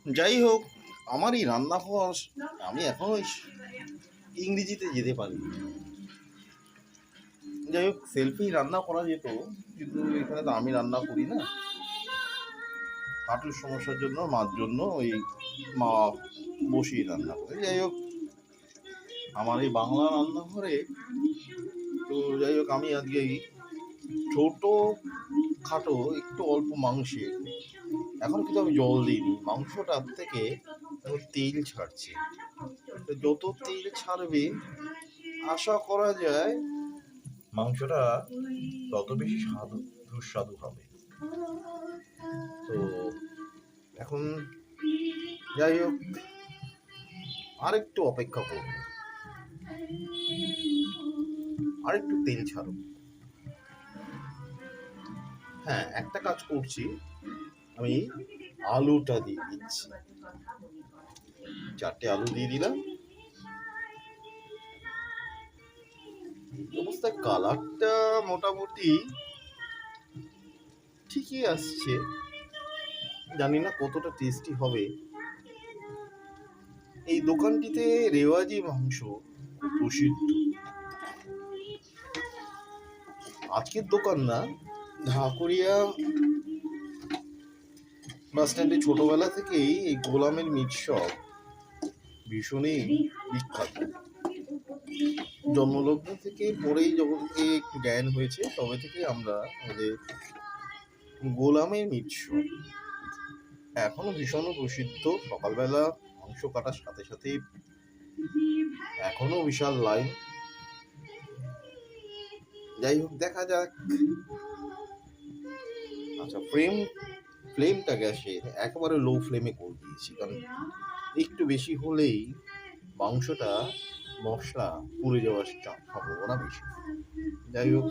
যাই হোক, আমার এই রান্নাঘর আমি এখনো ইংরেজিতে যেতে পারি। যাই হোক, সেলফি রান্না করা যেত, কিন্তু এখানে তো আমি রান্না করি না। হাঁটুর সমস্যার জন্য মার জন্য ওই মা বসিয়ে রান্না করে। যাই হোক, আমার এই বাংলা রান্নাঘরে তো যাই হোক, আমি আজকে ছোট খাটো একটু অল্প মাংসে, এখন কিন্তু আমি জল দিইনি, মাংসটার থেকে তেল ছাড়ছে। যত তেল ছাড়বে আশা করা যায় মাংসটা তত বেশি সুস্বাদু হবে। তো এখন যাই হোক, আরেকটু অপেক্ষা করব, আরেকটু তেল ছাড়ুক। হ্যাঁ, একটা কাজ করছি, আমি আলুটা দিয়ে দিচ্ছি। 4টে আলু দিয়ে দিলাম। অবস্থায় কালারটা মোটামুটি ঠিকই আসছে, জানি না কতটা টেস্টি হবে। এই দোকানটিতে রেওয়াজি মাংস প্রসিদ্ধ। আজকের দোকান না, ঢাকুরিয়া বাস স্ট্যান্ডে ছোটবেলা থেকেই এই গোলামের মিট শপ ভীষণই বিখ্যাত। জন্মলগ্ন থেকে পরেই যখন থেকে একটু জ্ঞান হয়েছে, তবে থেকে আমরা আমাদের গোলামের মিট শপ এখনো ভীষণ প্রসিদ্ধ। সকালবেলা মাংস কাটার সাথে সাথে এখনো বিশাল লাইন। যাই হোক, দেখা যাক। আচ্ছা, ফ্লেমটা গ্যাসের একেবারে লো ফ্লেমে করে দিয়েছি, কারণ একটু বেশি হলেই মাংসটা মশলা পুড়ে যাওয়ার সম্ভাবনা বেশি। যাই হোক,